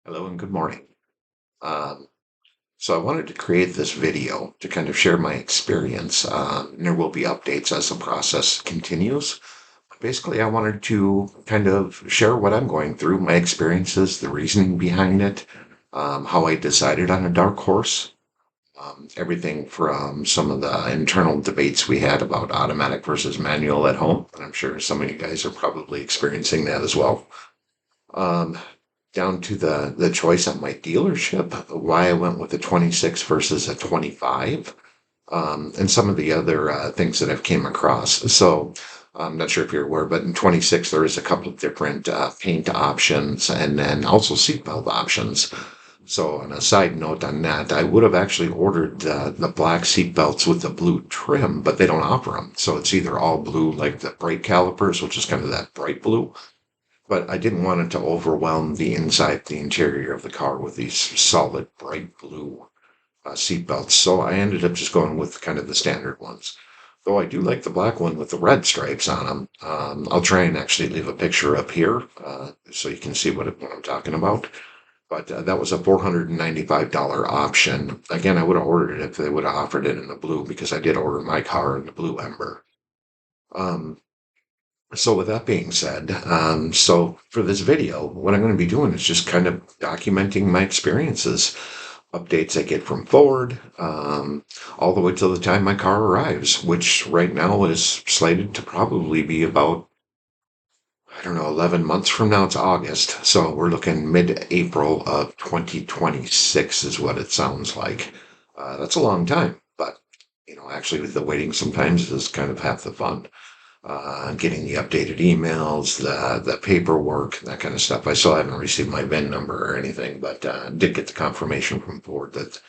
Hello and good morning. Um, so I wanted to create this video to kind of share my experience. And there will be updates as the process continues. Basically, I wanted to kind of share what I'm going through, my experiences, the reasoning behind it, how I decided on a dark horse, everything from some of the internal debates we had about automatic versus manual at home. And I'm sure some of you guys are probably experiencing that as well. Um, Down to the choice at my dealership, why I went with a 26 versus a 25, and some of the other things that I've came across. So I'm not sure if you're aware, but in 26 there is a couple of different paint options and then also seatbelt options. So on a side note on that, I would have actually ordered the black seatbelts with the blue trim, but they don't offer them. So it's either all blue, like the brake calipers, which is kind of that bright blue, but I didn't want it to overwhelm the interior of the car with these solid bright blue seat belts. So I ended up just going with kind of the standard ones. Though I do like the black one with the red stripes on them. I'll try and actually leave a picture up here so you can see what I'm talking about. But that was a $495 option. Again, I would have ordered it if they would have offered it in the blue because I did order my car in the blue Ember. Um, So with that being said, so for this video, what I'm going to be doing is just kind of documenting my experiences, updates I get from Ford, all the way till the time my car arrives, which right now is slated to probably be about, I don't know, 11 months from now. It's August. So we're looking mid-April of 2026 is what it sounds like. That's a long time, but actually the waiting sometimes is kind of half the fun, getting the updated emails, the paperwork, that kind of stuff. I still haven't received my VIN number or anything, but did get the confirmation from Ford that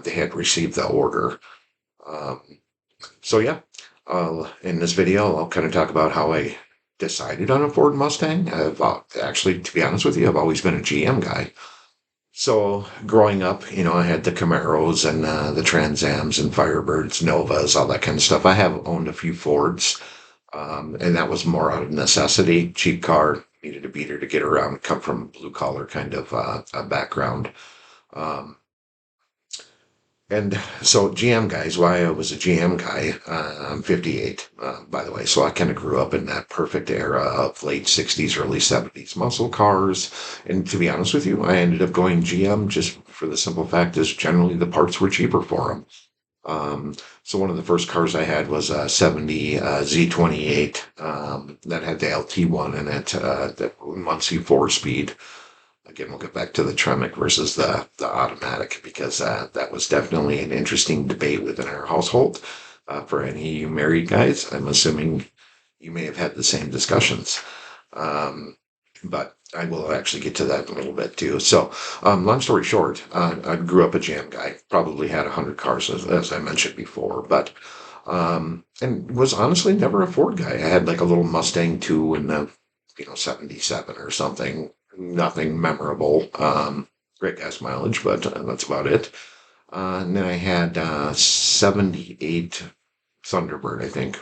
they had received the order. Um, so yeah, in this video, I'll kind of talk about how I decided on a Ford Mustang. I've actually, to be honest with you, I've always been a GM guy. So growing up, I had the Camaros and the Trans Ams and Firebirds, Novas, all that kind of stuff. I have owned a few Fords, and that was more out of necessity. Cheap car, needed a beater to get around, come from a blue collar kind of a background. Um, and so GM guys, why I was a GM guy, I'm 58, by the way. So I kind of grew up in that perfect era of late 60s, early 70s muscle cars. And to be honest with you, I ended up going GM just for the simple fact is generally the parts were cheaper for them. So one of the first cars I had was a 70 Z28 that had the LT1 in it, that Muncie 4-speed. Again, we'll get back to the Tremec versus the automatic because that was definitely an interesting debate within our household. For any of you married guys, I'm assuming you may have had the same discussions. But I will actually get to that in a little bit too. So, long story short, I grew up a jam guy. Probably had 100 cars, as I mentioned before, but and was honestly never a Ford guy. I had like a little Mustang 2 in the 77 or something. Nothing memorable. Great gas mileage, but that's about it. And then I had 78 Thunderbird, I think.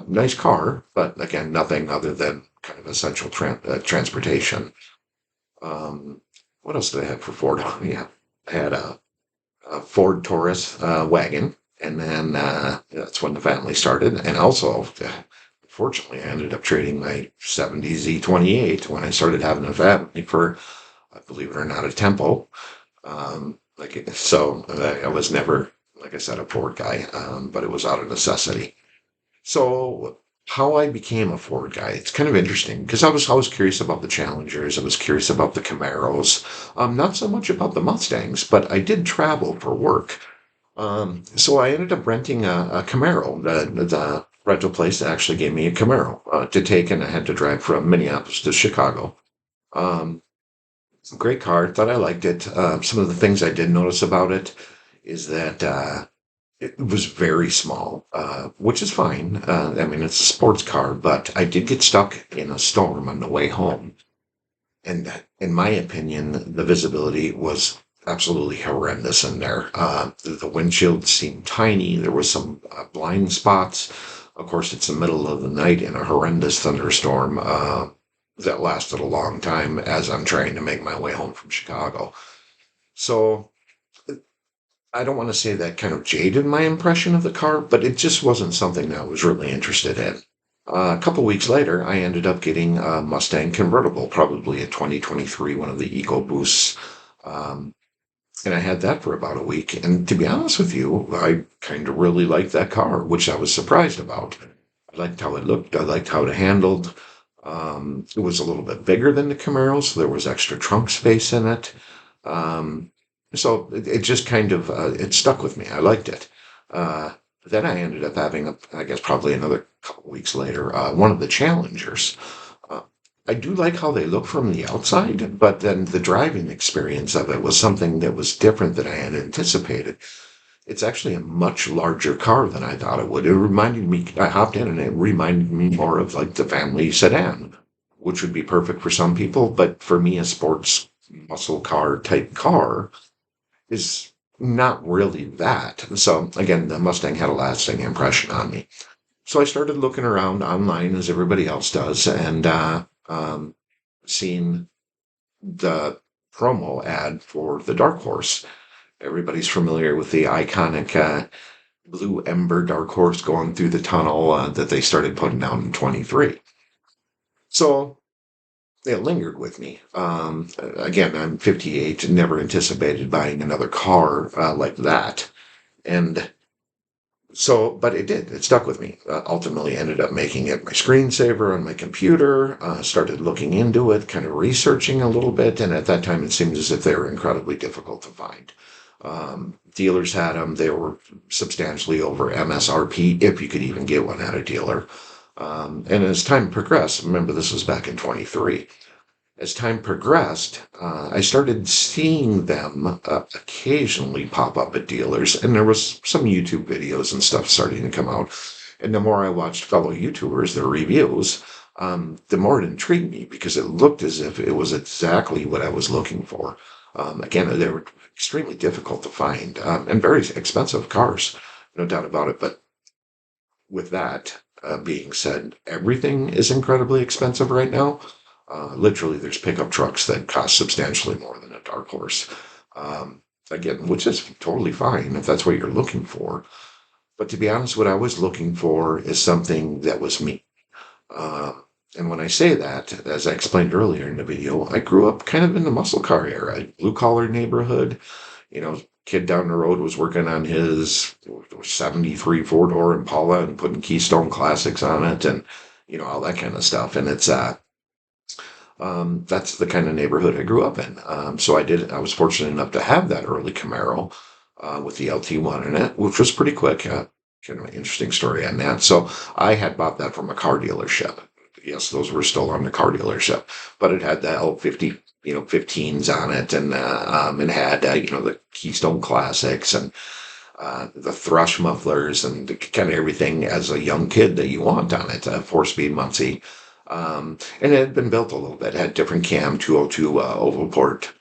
Nice car, but again, nothing other than kind of essential transportation. What else did I have for Ford? Oh, yeah, I had a Ford Taurus wagon, and then that's when the family started. And also, fortunately, I ended up trading my 70 Z28 when I started having a family for, believe it or not, a Tempo. I was never, like I said, a Ford guy, but it was out of necessity. So how I became a Ford guy, it's kind of interesting because I was curious about the Challengers, I was curious about the Camaros, not so much about the Mustangs, but I did travel for work. So I ended up renting a Camaro. The rental place actually gave me a Camaro to take, and I had to drive from Minneapolis to Chicago. Um, Great car, thought I liked it. Some of the things I did notice about it is that it was very small, which is fine. I mean, it's a sports car, but I did get stuck in a storm on the way home. And in my opinion, the visibility was absolutely horrendous in there. The windshield seemed tiny. There was some blind spots. Of course, it's the middle of the night in a horrendous thunderstorm. that lasted a long time as I'm trying to make my way home from Chicago. So I don't want to say that kind of jaded my impression of the car, but it just wasn't something that I was really interested in. A couple weeks later, I ended up getting a Mustang convertible, probably a 2023, one of the EcoBoosts. Um, and I had that for about a week. And to be honest with you, I kind of really liked that car, which I was surprised about. I liked how it looked. I liked how it handled. It was a little bit bigger than the Camaro, so there was extra trunk space in it. Um, so it just kind of it stuck with me. I liked it. Uh, then I ended up having, I guess, probably another couple weeks later, one of the Challengers. Uh, I do like how they look from the outside, but then the driving experience of it was something that was different than I had anticipated. It's actually a much larger car than I thought it would. It reminded me, I hopped in and it reminded me more of like the family sedan, which would be perfect for some people, but for me, a sports muscle car type car is not really that. So again, the Mustang had a lasting impression on me. So I started looking around online as everybody else does and seeing the promo ad for the Dark Horse. Everybody's familiar with the iconic blue ember Dark Horse going through the tunnel that they started putting out in 23. So it lingered with me. Again, I'm 58 and never anticipated buying another car like that. And so, but it did. It stuck with me. Ultimately, ended up making it my screensaver on my computer. Started looking into it, kind of researching a little bit. And at that time, it seemed as if they were incredibly difficult to find. Dealers had them. They were substantially over MSRP, if you could even get one at a dealer. And as time progressed, remember this was back in 23. As time progressed, I started seeing them occasionally pop up at dealers, and there was some YouTube videos and stuff starting to come out. And the more I watched fellow YouTubers, their reviews, the more it intrigued me because it looked as if it was exactly what I was looking for. Again, they were extremely difficult to find and very expensive cars, no doubt about it. But with that being said, everything is incredibly expensive right now. Literally, there's pickup trucks that cost substantially more than a Dark Horse. Again, which is totally fine if that's what you're looking for. But to be honest, what I was looking for is something that was me. And when I say that, as I explained earlier in the video, I grew up kind of in the muscle car era, blue collar neighborhood. Kid down the road was working on his 73 four-door Impala and putting Keystone Classics on it and, all that kind of stuff. And that's the kind of neighborhood I grew up in. I was fortunate enough to have that early Camaro with the LT1 in it, which was pretty quick. Kind of an interesting story on that. So I had bought that from a car dealership. Yes, those were still on the car dealership, but it had the L50, 15s on it, and it had the Keystone Classics and the thrush mufflers and kind of everything as a young kid that you want on it. A four-speed Muncie. And it had been built a little bit. It had different cam 202 oval port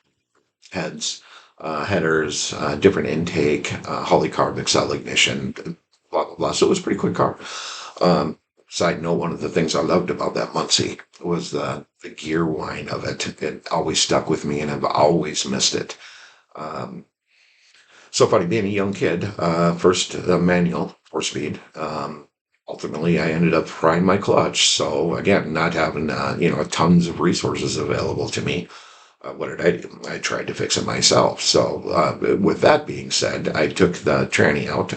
heads, headers, different intake, Holley-Carb Excel ignition, blah, blah, blah. So it was a pretty quick car. Side note, one of the things I loved about that Muncie was the gear whine of it. It always stuck with me, and I've always missed it. So funny, being a young kid, first manual, four-speed. Ultimately, I ended up frying my clutch. So again, not having tons of resources available to me, what did I do? I tried to fix it myself. So with that being said, I took the tranny out,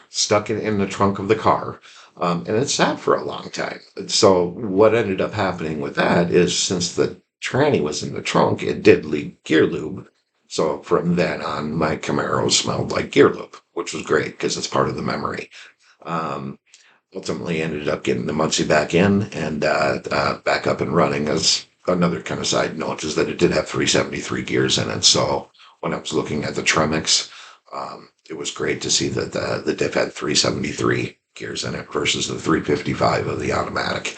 stuck it in the trunk of the car, and it sat for a long time. So what ended up happening with that is since the tranny was in the trunk, it did leak gear lube. So from then on, my Camaro smelled like gear lube, which was great because it's part of the memory. Um, Ultimately ended up getting the Muncie back in and back up and running. As another kind of side note is that it did have 373 gears in it. So when I was looking at the Tremec, it was great to see that the diff had 373 gears in it versus the 355 of the automatic.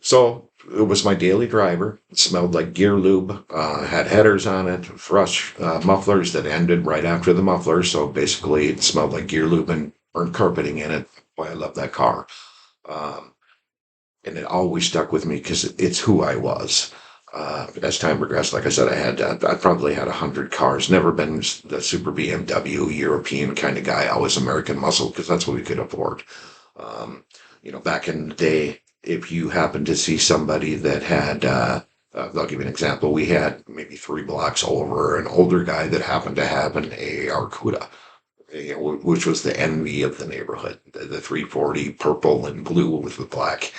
So it was my daily driver. It smelled like gear lube, had headers on it, thrush mufflers that ended right after the muffler. So basically it smelled like gear lube and burnt carpeting in it. Boy, I love that car. Um, and it always stuck with me because it's who I was. As time progressed, like I said, I probably had 100 cars. Never been the super BMW European kind of guy. Always American muscle because that's what we could afford. Um, back in the day, if you happened to see somebody that had, I'll give you an example. We had maybe 3 blocks over an older guy that happened to have an AAR Cuda, which was the envy of the neighborhood. The 340 purple and blue with the black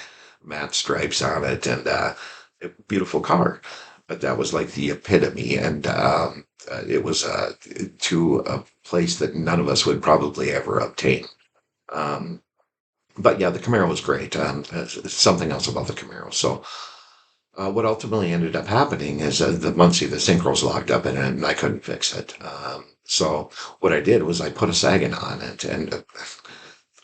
matte stripes on it, and a beautiful car. But that was like the epitome, and it was to a place that none of us would probably ever obtain. Um, but yeah, the Camaro was great. Something else about the Camaro. So what ultimately ended up happening is the Muncie, the synchros locked up in it, and I couldn't fix it. So what I did was I put a sagging on it, and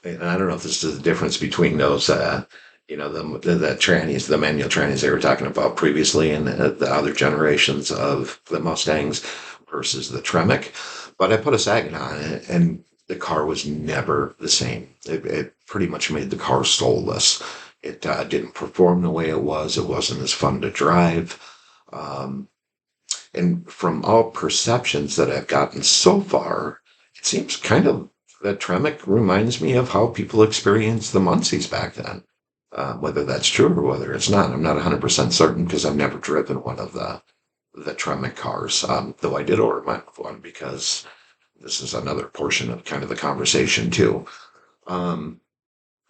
I don't know if this is the difference between those, the trannies, the manual trannies they were talking about previously, and the other generations of the Mustangs versus the Tremec. But I put a sagging on it, and the car was never the same. It pretty much made the car soulless. It didn't perform the way it was. It wasn't as fun to drive. Um, and from all perceptions that I've gotten so far, it seems kind of that Tremec reminds me of how people experienced the Muncies back then. Whether that's true or whether it's not, I'm not 100% certain because I've never driven one of the Tremec cars. Though I did order my one because this is another portion of kind of the conversation too. Um,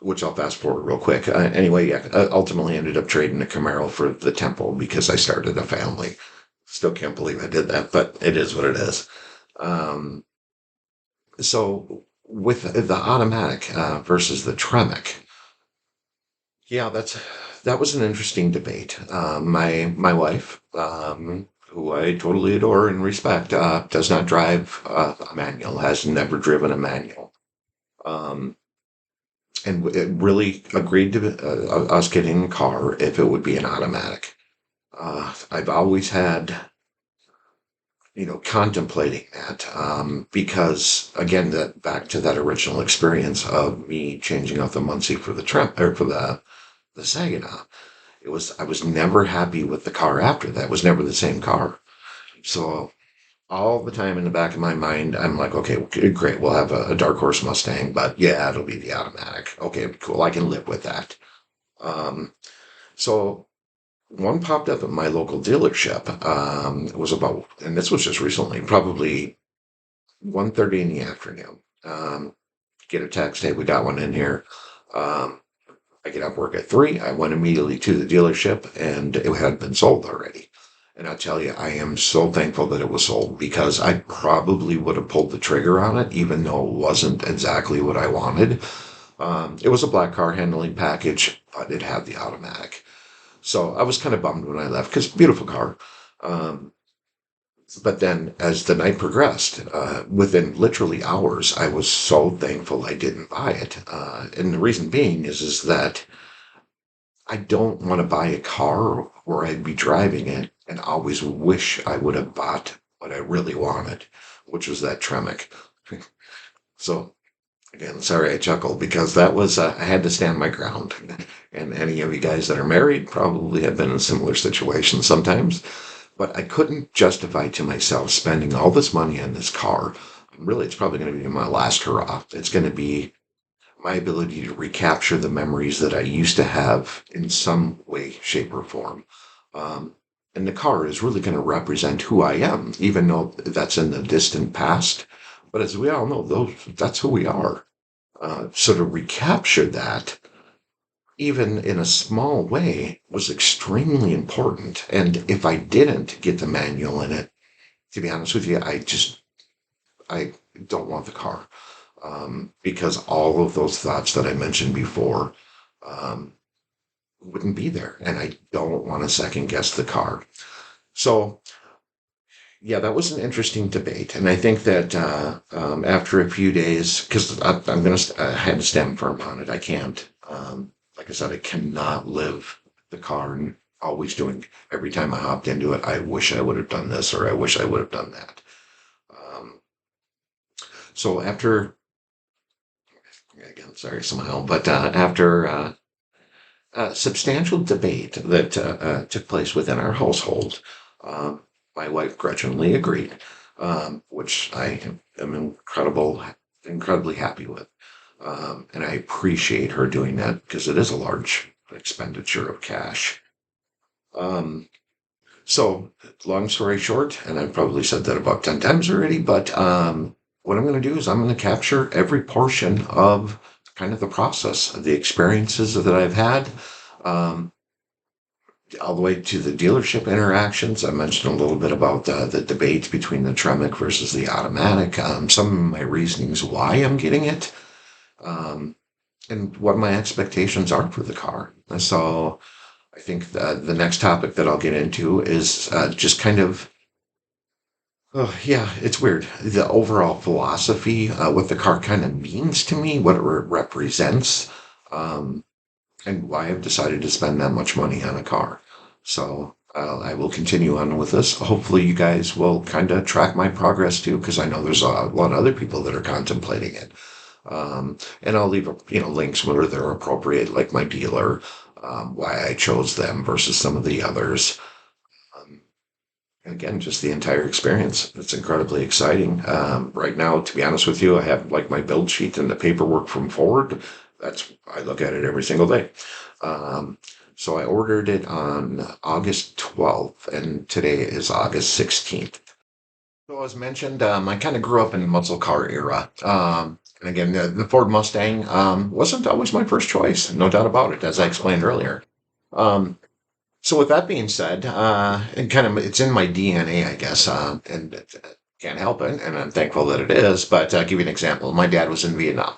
which I'll fast forward real quick. Anyway, yeah, I ultimately ended up trading a Camaro for the Temple because I started a family. Still can't believe I did that, but it is what it is. Um, so with the automatic versus the Tremec, yeah, that was an interesting debate. My wife, who I totally adore and respect, does not drive a manual. Has never driven a manual. Um, and it really agreed to us getting a car if it would be an automatic. I've always had, contemplating that because again, that back to that original experience of me changing out the Muncie for the Trump or for the Saginaw. I was never happy with the car after that. It was never the same car. So all the time in the back of my mind, I'm like, okay, great, we'll have a Dark Horse Mustang, but yeah, it'll be the automatic. Okay, cool, I can live with that. Um, so one popped up at my local dealership. It was about, and this was just recently, probably 1:30 in the afternoon. Get a text, hey, we got one in here. Um, I get off work at 3. I went immediately to the dealership, and it had been sold already. And I tell you, I am so thankful that it was sold because I probably would have pulled the trigger on it, even though it wasn't exactly what I wanted. It was a black car handling package, but it had the automatic. So I was kind of bummed when I left because beautiful car. Um, but then as the night progressed, within literally hours, I was so thankful I didn't buy it. And the reason being is that I don't want to buy a car where I'd be driving it and always wish I would have bought what I really wanted, which was that Tremec. So again, sorry I chuckled because that was I had to stand my ground. And any of you guys that are married probably have been in similar situations sometimes. But I couldn't justify to myself spending all this money on this car. Really, it's probably going to be my last hurrah. It's going to be my ability to recapture the memories that I used to have in some way, shape, or form. Um, and the car is really going to represent who I am, even though that's in the distant past. But as we all know, that's who we are. So to recapture that, even in a small way, was extremely important. And if I didn't get the manual in it, to be honest with you, I don't want the car because all of those thoughts that I mentioned before um, wouldn't be there, and I don't want to second guess the car. So yeah, that was an interesting debate, and I think that after a few days, because I had to stand firm on it. I can't. Like I said, I cannot live the car and always doing every time I hopped into it. I wish I would have done this, or I wish I would have done that. Um, so after again, sorry, smile, but after substantial debate that took place within our household. Um, my wife grudgingly agreed, which I am incredibly happy with. And I appreciate her doing that because it is a large expenditure of cash. Um, so, long story short, and I've probably said that about 10 times already, but what I'm going to do is I'm going to capture every portion of kind of the process, the experiences that I've had, um, all the way to the dealership interactions. I mentioned a little bit about the debate between the Tremec versus the automatic, some of my reasonings why I'm getting it, um, and what my expectations are for the car. So I think the next topic that I'll get into is just kind of, oh, yeah, it's weird. The overall philosophy, what the car kind of means to me, what it represents, um, and why I've decided to spend that much money on a car. So I will continue on with this. Hopefully, you guys will kind of track my progress too, because I know there's a lot of other people that are contemplating it. And I'll leave links where they're appropriate, like my dealer, why I chose them versus some of the others. Um, and again, just the entire experience. It's incredibly exciting. Right now, to be honest with you, I have like my build sheet and the paperwork from Ford. I look at it every single day. Um, so I ordered it on August 12th, and today is August 16th. So as mentioned, I kind of grew up in the muscle car era. And again, the Ford Mustang wasn't always my first choice, no doubt about it, as I explained earlier. Um, so with that being said, it's in my DNA, I guess, and can't help it, and I'm thankful that it is. But I'll give you an example. My dad was in Vietnam.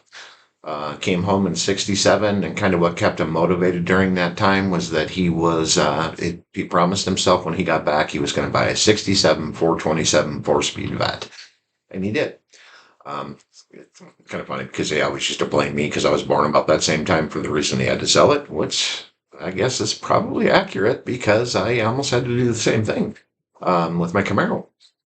Came home in '67, and kind of what kept him motivated during that time was that he promised himself when he got back he was going to buy a '67 427 4-speed vet, and he did. It's kind of funny because they always used to blame me because I was born about that same time for the reason he had to sell it, which I guess is probably accurate because I almost had to do the same thing with my Camaro.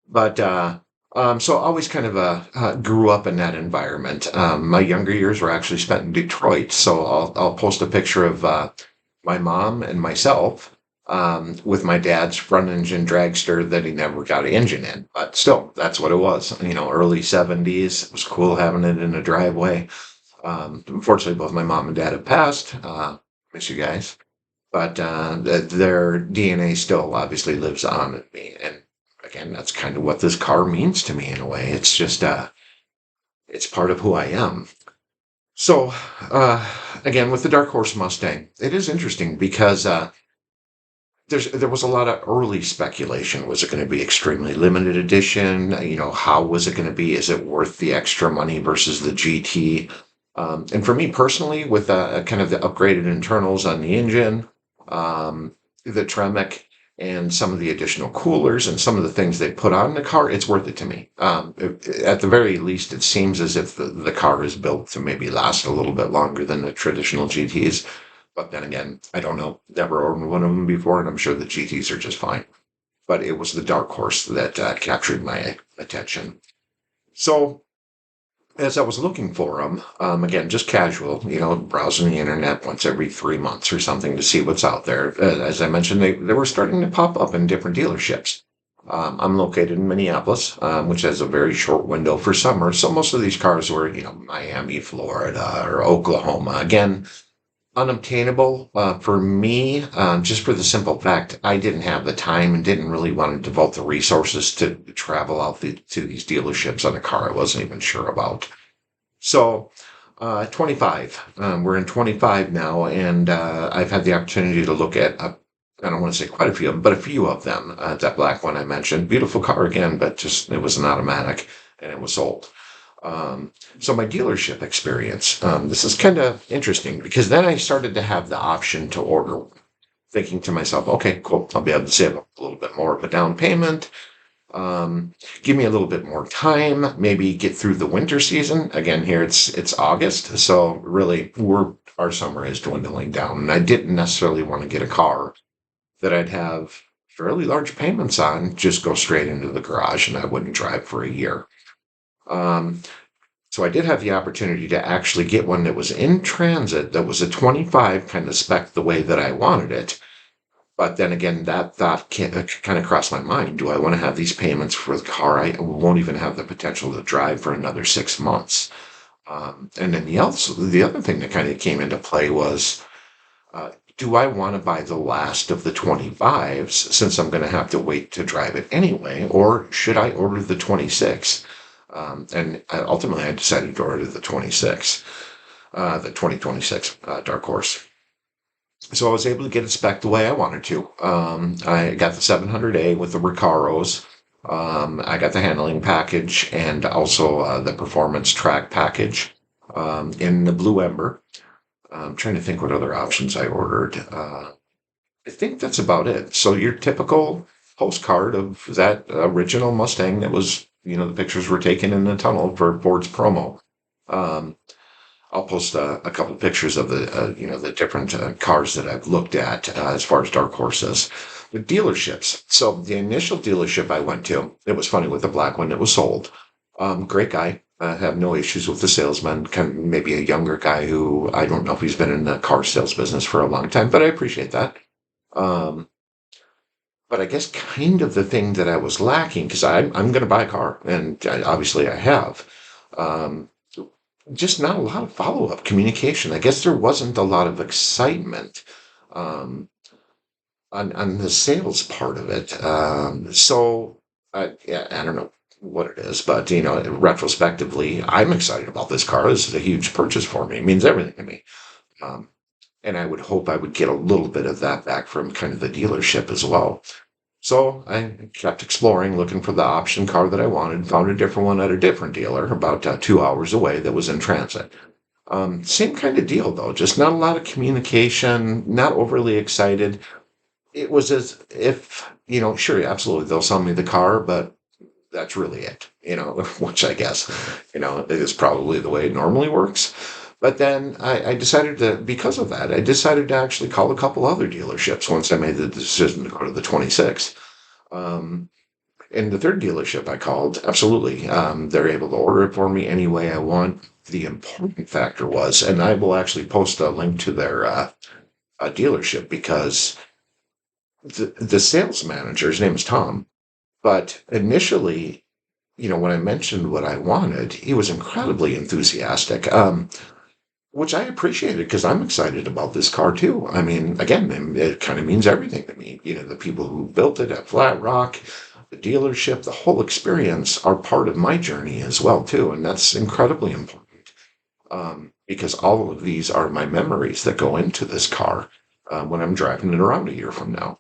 But so I always kind of grew up in that environment. My younger years were actually spent in Detroit, so I'll post a picture of my mom and myself with my dad's front engine dragster that he never got an engine in. But still, that's what it was. Early '70s. It was cool having it in a driveway. Unfortunately, both my mom and dad have passed. Miss you guys. But their DNA still obviously lives on in me. And again, that's kind of what this car means to me in a way. It's just, it's part of who I am. So, again, with the Dark Horse Mustang, it is interesting because there was a lot of early speculation. Was it going to be extremely limited edition? How was it going to be? Is it worth the extra money versus the GT? And for me personally, with kind of the upgraded internals on the engine, the Tremec, and some of the additional coolers and some of the things they put on the car, it's worth it to me. At the very least, it seems as if the car is built to maybe last a little bit longer than the traditional GTs. But then again, I don't know. Never owned one of them before, and I'm sure the GTs are just fine. But it was the Dark Horse that captured my attention. So as I was looking for them, again, just casual, browsing the internet once every 3 months or something to see what's out there. As I mentioned, they were starting to pop up in different dealerships. I'm located in Minneapolis, which has a very short window for summer. So most of these cars were, Miami, Florida, or Oklahoma. Again, unobtainable for me, just for the simple fact I didn't have the time and didn't really want to devote the resources to travel out to these dealerships on a car I wasn't even sure about. So, 25. We're in 25 now, and I've had the opportunity to look at, I don't want to say quite a few of them, but a few of them. That black one I mentioned, beautiful car again, but just it was an automatic and it was sold. So my dealership experience, this is kind of interesting because then I started to have the option to order one, thinking to myself, okay, cool, I'll be able to save a little bit more of a down payment, give me a little bit more time, maybe get through the winter season. Again, here it's August, so really our summer is dwindling down, and I didn't necessarily want to get a car that I'd have fairly large payments on, just go straight into the garage and I wouldn't drive for a year. Um, So I did have the opportunity to actually get one that was in transit, that was a 25, kind of spec the way that I wanted it. But then again, that thought kind of crossed my mind. Do I want to have these payments for the car I won't even have the potential to drive for another 6 months? And then the other thing that kind of came into play was, uh, do I want to buy the last of the 25s since I'm going to have to wait to drive it anyway, or should I order the 26? And ultimately, I decided to order the 26, the 2026 Dark Horse. So I was able to get it spec the way I wanted to. I got the 700A with the Recaros. I got the handling package and also the performance track package in the Blue Ember. I'm trying to think what other options I ordered. I think that's about it. So your typical postcard of that original Mustang that was, the pictures were taken in the tunnel for Ford's promo. Um, I'll post a couple pictures of the different cars that I've looked at as far as Dark Horses. The dealerships. So the initial dealership I went to, it was funny with the black one that was sold. Great guy. Have no issues with the salesman. Kind of maybe a younger guy who I don't know if he's been in the car sales business for a long time, but I appreciate that. Um, but I guess kind of the thing that I was lacking, because I'm going to buy a car, and obviously I have. Um, just not a lot of follow-up communication. I guess there wasn't a lot of excitement um, on the sales part of it. So yeah, I don't know what it is, but retrospectively, I'm excited about this car. This is a huge purchase for me. It means everything to me. Um, and I would hope I would get a little bit of that back from kind of the dealership as well. So I kept exploring, looking for the option car that I wanted, found a different one at a different dealer about 2 hours away that was in transit. Same kind of deal though, just not a lot of communication, not overly excited. It was as if, sure, absolutely, they'll sell me the car, but that's really it, which I guess, is probably the way it normally works. But then I decided because of that, I decided to actually call a couple other dealerships once I made the decision to go to the 26. Um, and the third dealership I called, absolutely, they're able to order it for me any way I want. The important factor was, and I will actually post a link to their dealership because the sales manager, his name is Tom, but initially, when I mentioned what I wanted, he was incredibly enthusiastic, which I appreciated because I'm excited about this car too. I mean, again, it kind of means everything to me. The people who built it at Flat Rock, the dealership, the whole experience are part of my journey as well too, and that's incredibly important because all of these are my memories that go into this car when I'm driving it around a year from now.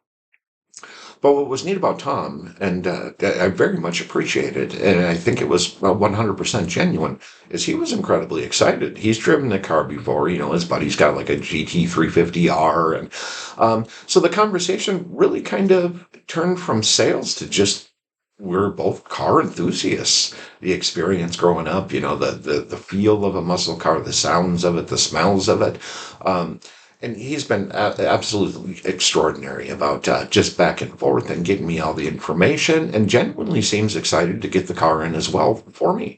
But what was neat about Tom, and I very much appreciated, and I think it was 100% genuine, is he was incredibly excited. He's driven the car before, his buddy's got like a GT350R. And so the conversation really kind of turned from sales to just, we're both car enthusiasts. The experience growing up, the feel of a muscle car, the sounds of it, the smells of it. Um, and he's been absolutely extraordinary about just back and forth and getting me all the information and genuinely seems excited to get the car in as well for me.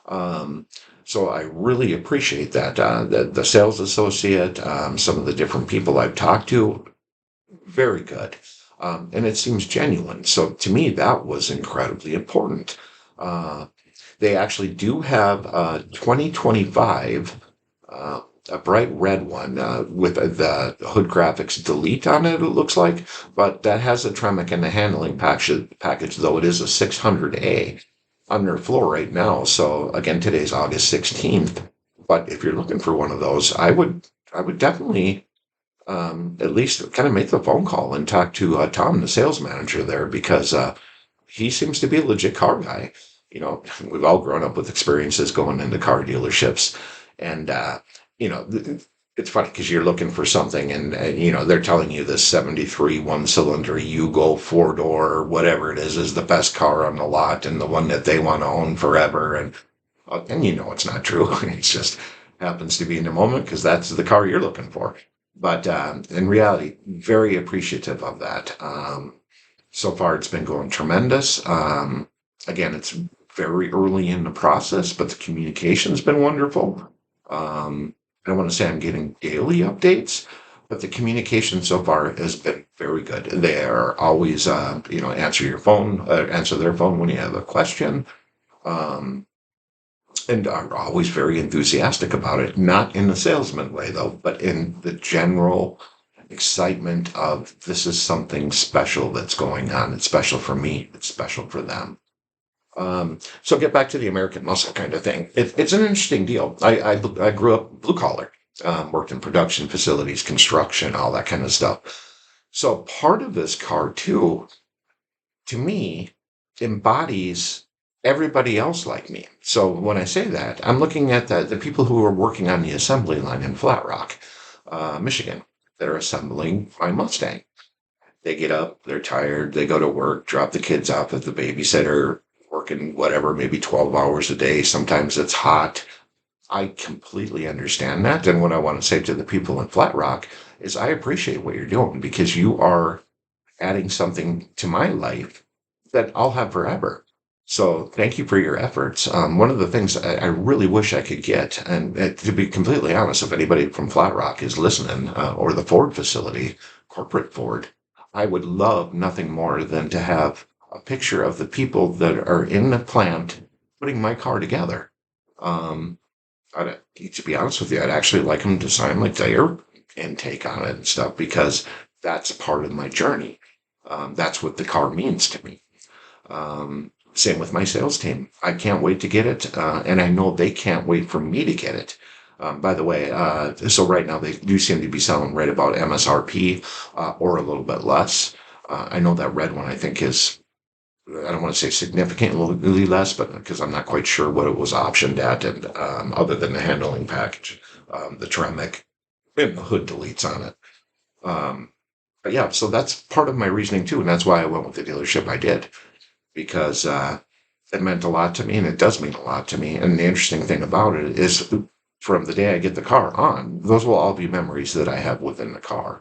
Um, so I really appreciate that. The sales associate, some of the different people I've talked to, very good. And it seems genuine. So to me, that was incredibly important. Uh, they actually do have 2025 a bright red one with the hood graphics delete on it, it looks like, but that has a Tremec and the handling package, though it is a 600A on their floor right now. So again, today's August 16th. But if you're looking for one of those, I would definitely at least kind of make the phone call and talk to Tom, the sales manager there, because he seems to be a legit car guy. We've all grown up with experiences going into car dealerships, and it's funny because you're looking for something, and they're telling you this '73 one-cylinder Yugo four-door, whatever it is the best car on the lot, and the one that they want to own forever, and it's not true. It just happens to be in the moment because that's the car you're looking for. But in reality, very appreciative of that. So far, it's been going tremendous. Again, it's very early in the process, but the communication's been wonderful. I don't want to say I'm getting daily updates, but the communication so far has been very good. They are always, answer their phone when you have a question, um, and are always very enthusiastic about it. Not in the salesman way, though, but in the general excitement of this is something special that's going on. It's special for me. It's special for them. So get back to the American muscle kind of thing. It's an interesting deal. I grew up blue collar, worked in production facilities, construction, all that kind of stuff. So part of this car too, to me, embodies everybody else like me. So when I say that, I'm looking at the people who are working on the assembly line in Flat Rock, Michigan, that are assembling my Mustang. They get up, they're tired, they go to work, drop the kids off at the babysitter, working whatever, maybe 12 hours a day. Sometimes it's hot. I completely understand that. And what I want to say to the people in Flat Rock is I appreciate what you're doing because you are adding something to my life that I'll have forever. So thank you for your efforts. One of the things I really wish I could get, and to be completely honest, if anybody from Flat Rock is listening, or the Ford facility, corporate Ford, I would love nothing more than to have a picture of the people that are in the plant putting my car together. Um, to be honest with you, I'd actually like them to sign like their intake on it and stuff because that's part of my journey. That's what the car means to me. Same with my sales team. I can't wait to get it, and I know they can't wait for me to get it. By the way, so right now they do seem to be selling right about MSRP, or a little bit less. I know that red one I think is, I don't want to say significantly less, but because I'm not quite sure what it was optioned at, and other than the handling package, the Tremec and the hood deletes on it. Um, but yeah, so that's part of my reasoning too, and that's why I went with the dealership I did because it meant a lot to me, and it does mean a lot to me. And the interesting thing about it is, from the day I get the car on, those will all be memories that I have within the car,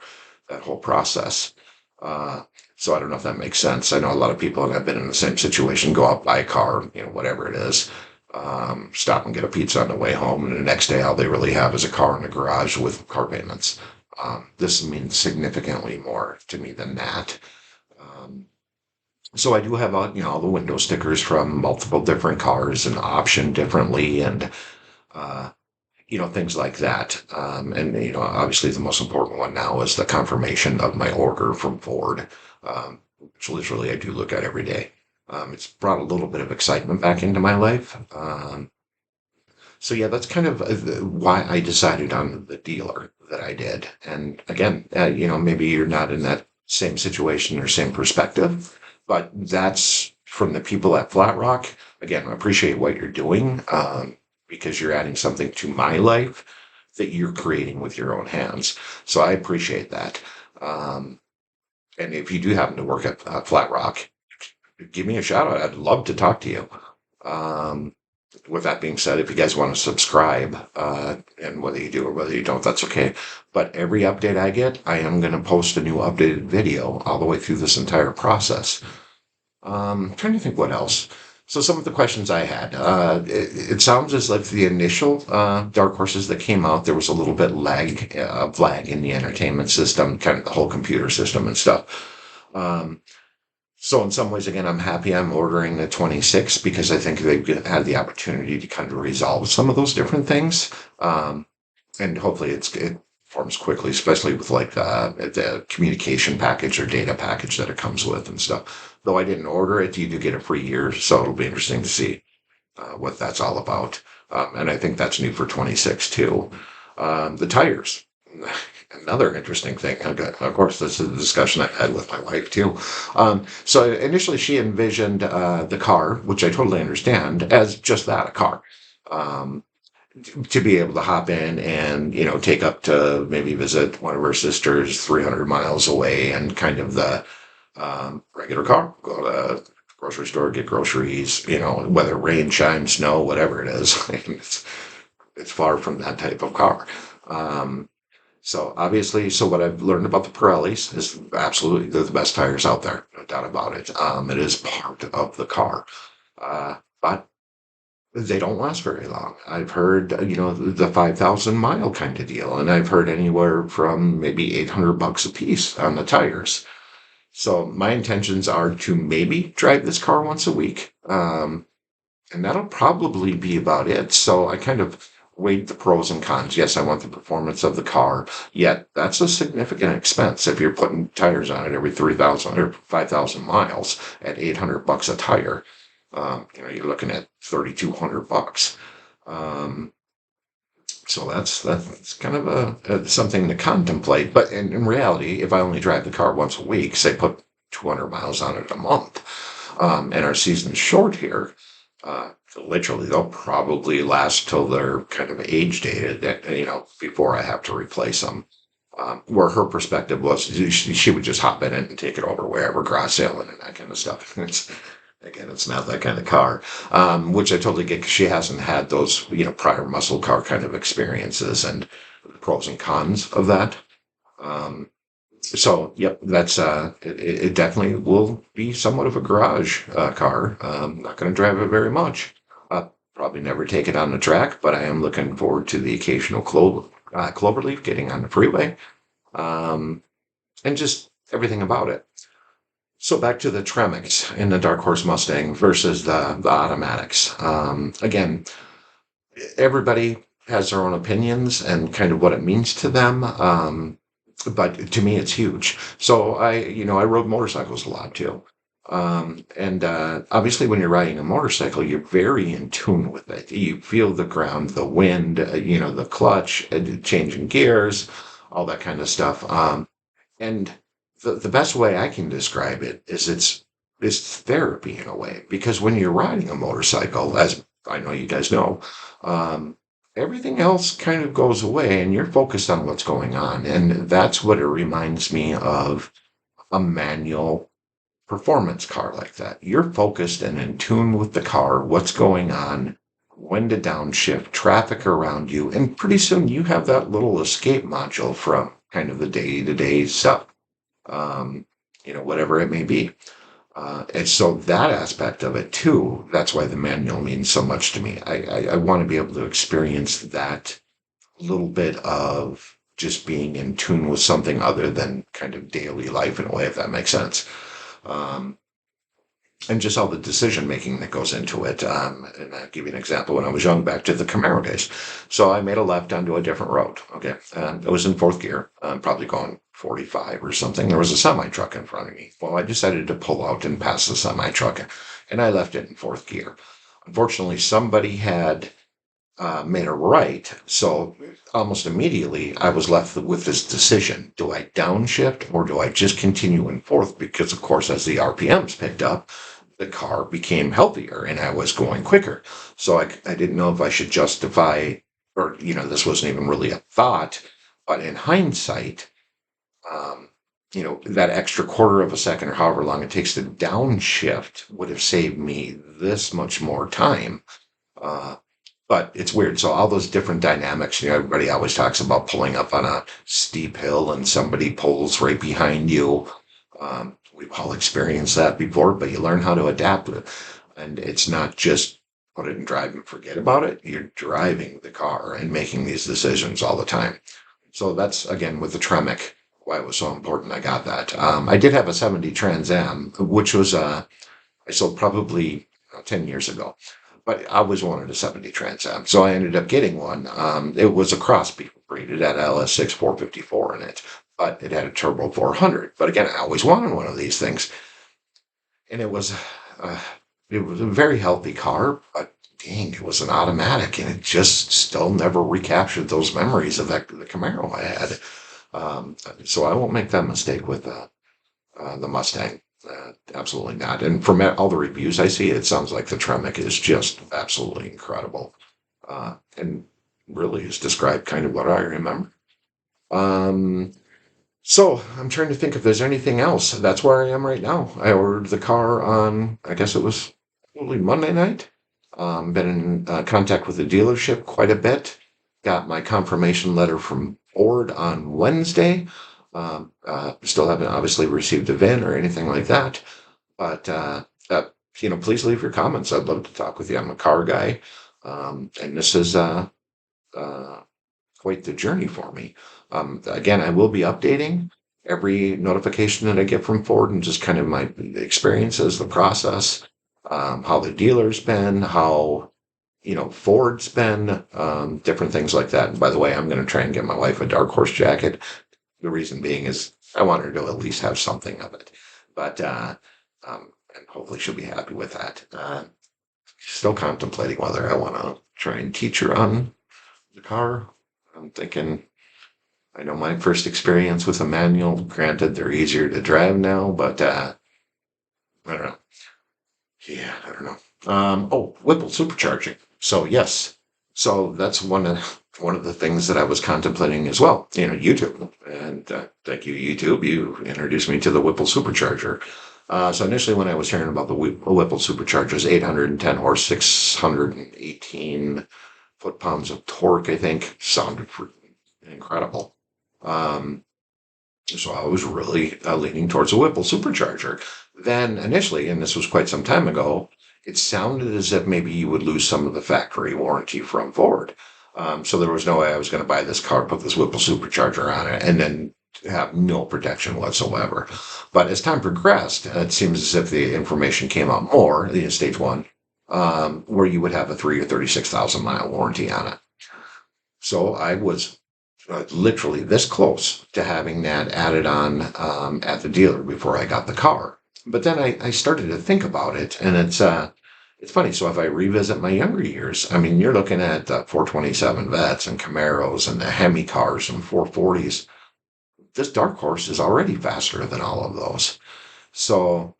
that whole process. Uh, so I don't know if that makes sense. I know a lot of people, and I've been in the same situation, go out, buy a car, whatever it is, stop and get a pizza on the way home, and the next day all they really have is a car in the garage with car payments. This means significantly more to me than that. Um, so I do have all the window stickers from multiple different cars and optioned differently, and uh, things like that. And obviously the most important one now is the confirmation of my order from Ford, which literally I do look at every day. It's brought a little bit of excitement back into my life. So yeah, that's kind of why I decided on the dealer that I did. And again, maybe you're not in that same situation or same perspective, but that's from the people at Flat Rock. Again, I appreciate what you're doing, because you're adding something to my life that you're creating with your own hands. So I appreciate that. Um, and if you do happen to work at Flat Rock, give me a shout out. I'd love to talk to you. Um, with that being said, if you guys want to subscribe, and whether you do or whether you don't, that's okay. But every update I get, I am going to post a new updated video all the way through this entire process. Trying to think what else. So some of the questions I had, it sounds as if the initial Dark Horses that came out, there was a little bit lag in the entertainment system, kind of the whole computer system and stuff. So in some ways, again, I'm happy I'm ordering the 26 because I think they've had the opportunity to kind of resolve some of those different things. And hopefully it forms quickly, especially with like the communication package or data package that it comes with and stuff. Though I didn't order it, you do get a free year, so it'll be interesting to see what that's all about. And I think that's new for 26 too. The tires. Another interesting thing. Of course, this is a discussion I've had with my wife too. So initially, she envisioned the car, which I totally understand, as just that, a car. Um, to be able to hop in and take up to maybe visit one of her sisters 300 miles away, and kind of the regular car, go to the grocery store, get groceries, whether rain, shine, snow, whatever it is. It's far from that type of car. So obviously, what I've learned about the Pirellis is absolutely they're the best tires out there, no doubt about it. It is part of the car. but they don't last very long. I've heard, the 5,000 mile kind of deal, and I've heard anywhere from maybe $800 a piece on the tires. So my intentions are to maybe drive this car once a week. And that'll probably be about it. So I kind of weighed the pros and cons. Yes, I want the performance of the car, yet that's a significant expense if you're putting tires on it every 3,000 or 5,000 miles at $800 a tire. You're looking at $3,200. So that's kind of a something to contemplate. But in reality, if I only drive the car once a week, say put 200 miles on it a month, and our season's short here, literally they'll probably last till they're kind of age dated, before I have to replace them. Where her perspective was, she would just hop in it and take it over wherever, garage sailing and that kind of stuff. It's not that kind of car, which I totally get because she hasn't had those, prior muscle car kind of experiences and the pros and cons of that. So, yep, that's it definitely will be somewhat of a garage car. Not going to drive it very much. Probably never take it on the track, but I am looking forward to the occasional cloverleaf getting on the freeway, and just everything about it. So back to the Tremec in the Dark Horse Mustang versus the automatics. Again, everybody has their own opinions and kind of what it means to them. But to me, it's huge. So I rode motorcycles a lot too. And obviously when you're riding a motorcycle, you're very in tune with it. You feel the ground, the wind, the clutch, changing gears, all that kind of stuff. And the best way I can describe it is it's therapy in a way, because when you're riding a motorcycle, as I know you guys know, everything else kind of goes away and you're focused on what's going on. And that's what it reminds me of a manual performance car like that. You're focused and in tune with the car, what's going on, when to downshift, traffic around you, and pretty soon you have that little escape module from kind of the day-to-day stuff, whatever it may be. And so that aspect of it too, that's why the manual means so much to me. I want to be able to experience that little bit of just being in tune with something other than kind of daily life in a way, if that makes sense. And just all the decision making that goes into it. And I'll give you an example. When I was young, back to the Camaro days. So I made a left onto a different road. Okay. I was in fourth gear, probably going 45 or something. There was a semi truck in front of me. Well, I decided to pull out and pass the semi truck, and I left it in fourth gear. Unfortunately, somebody had made a right. So almost immediately I was left with this decision. Do I downshift or do I just continue in fourth? Because of course, as the RPMs picked up, the car became healthier and I was going quicker. So I didn't know if I should justify, or, this wasn't even really a thought, but in hindsight, that extra quarter of a second or however long it takes to downshift would have saved me this much more time. But it's weird. So all those different dynamics, everybody always talks about pulling up on a steep hill and somebody pulls right behind you. We've all experienced that before, but you learn how to adapt it. And it's not just put it in drive and forget about it. You're driving the car and making these decisions all the time. So that's, again, with the Tremec, why it was so important. I got that. I did have a 70 Trans Am, which was, I sold probably 10 years ago. But I always wanted a 70 Trans Am, so I ended up getting one. It was a crossbreed. It had LS6 454 in it, but it had a turbo 400. But again, I always wanted one of these things, and it was a very healthy car. But dang, it was an automatic, and it just still never recaptured those memories of the Camaro I had. So I won't make that mistake with the Mustang. Absolutely not. And from all the reviews I see, it sounds like the Tremec is just absolutely incredible. And really is described kind of what I remember. So I'm trying to think if there's anything else. That's where I am right now. I ordered the car on, I guess it was probably Monday night. Been in contact with the dealership quite a bit. Got my confirmation letter from Ford on Wednesday. Still haven't obviously received a VIN or anything like that, but please leave your comments. I'd love to talk with you. I'm a car guy. And this is uh, quite the journey for me. Again, I will be updating every notification that I get from Ford and just kind of my experiences, the process, how the dealer's been, how, Ford's been, different things like that. And by the way, I'm going to try and get my wife a Dark Horse jacket. The reason being is I want her to at least have something of it. But, and hopefully she'll be happy with that. Still contemplating whether I want to try and teach her on the car. I'm thinking, I know my first experience with a manual, granted they're easier to drive now, but I don't know. Yeah, I don't know. Whipple supercharging. So yes, so that's one of the things that I was contemplating as well. YouTube, and thank you, YouTube. You introduced me to the Whipple supercharger. So initially, when I was hearing about the Whipple superchargers, 810 horse, 618 foot-pounds of torque, I think, sounded incredible. Um, so I was really leaning towards a Whipple supercharger. Then initially, and this was quite some time ago, it sounded as if maybe you would lose some of the factory warranty from Ford. So there was no way I was going to buy this car, put this Whipple supercharger on it, and then have no protection whatsoever. But as time progressed, it seems as if the information came out more, stage one, where you would have a 36,000 mile warranty on it. So I was literally this close to having that added on at the dealer before I got the car. But then I started to think about it, and it's funny. So if I revisit my younger years, I mean, you're looking at 427 Vets and Camaros and the Hemi cars and 440s. This Dark Horse is already faster than all of those. So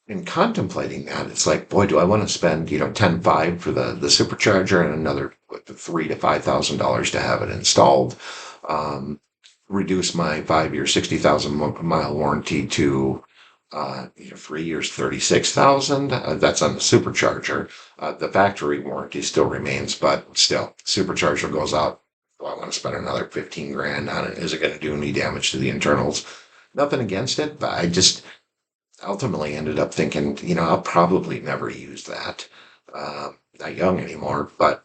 in contemplating that, it's like, boy, do I want to spend, 10.5 for the supercharger and another $3,000 to $5,000 to have it installed. Um, Reduce my 5-year, 60,000 mile warranty to 3 years, 36,000. That's on the supercharger. The factory warranty still remains, but still, supercharger goes out. Do I want to spend another 15 grand on it? Is it going to do any damage to the internals? Nothing against it, but I just ultimately ended up thinking, I'll probably never use that. Not young anymore, but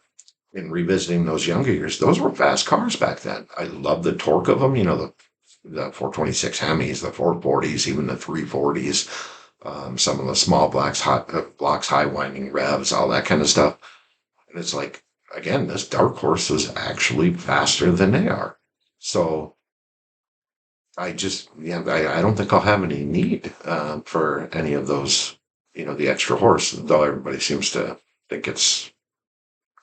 in revisiting those younger years, those were fast cars back then. I love the torque of them, the 426 Hemis, the 440s, even the 340s, some of the small blocks, high winding revs, all that kind of stuff. And it's like, again, this Dark Horse was actually faster than they are. So I don't think I'll have any need for any of those, the extra horse, though everybody seems to think it's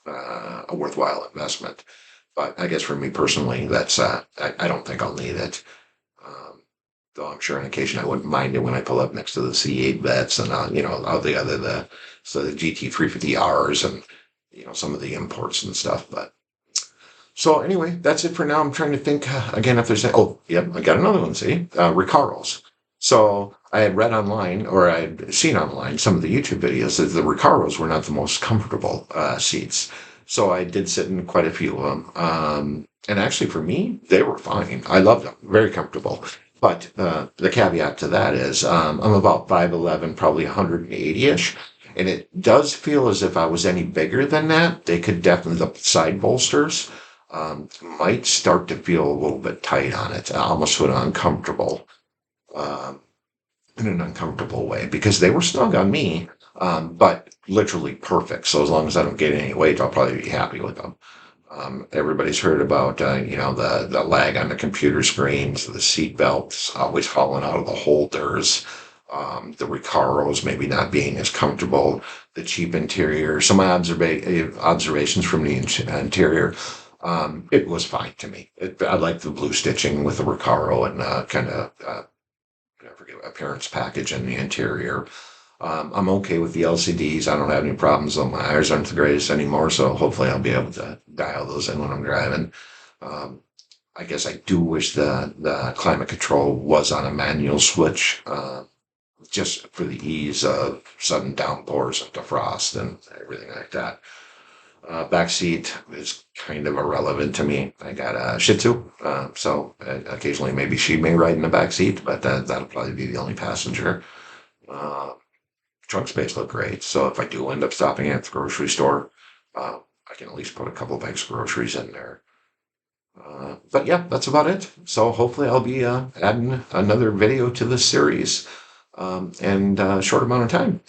a worthwhile investment. But I guess for me personally, I don't think I'll need it. Though I'm sure on occasion I wouldn't mind it when I pull up next to the C8 Vets and, all the GT350Rs and, some of the imports and stuff. But so anyway, that's it for now. I'm trying to think again if there's I got another one. See, Recaros. So I had read online, or I had seen online some of the YouTube videos that the Recaros were not the most comfortable seats. So I did sit in quite a few of them, and actually for me, they were fine. I loved them, very comfortable. But the caveat to that is I'm about 5'11", probably 180-ish. And it does feel as if I was any bigger than that. They could definitely, the side bolsters might start to feel a little bit tight on it, almost sort of uncomfortable, um, in an uncomfortable way, because they were snug on me, but literally perfect. So as long as I don't gain any weight, I'll probably be happy with them. Everybody's heard about, the lag on the computer screens, the seat belts always falling out of the holders, the Recaros maybe not being as comfortable, the cheap interior, some observations from the interior. It was fine to me. I like the blue stitching with the Recaro and I forget, appearance package in the interior. I'm okay with the LCDs. I don't have any problems, though my eyes aren't the greatest anymore, so hopefully I'll be able to dial those in when I'm driving. Um, I guess I do wish the climate control was on a manual switch, just for the ease of sudden downpours and defrost and everything like that. Back seat is kind of irrelevant to me. I got a Shih Tzu, so occasionally maybe she may ride in the back seat, but that'll probably be the only passenger. Uh, trunk space look great. So if I do end up stopping at the grocery store, I can at least put a couple of bags of groceries in there. But yeah, that's about it. So hopefully I'll be adding another video to this series in a short amount of time.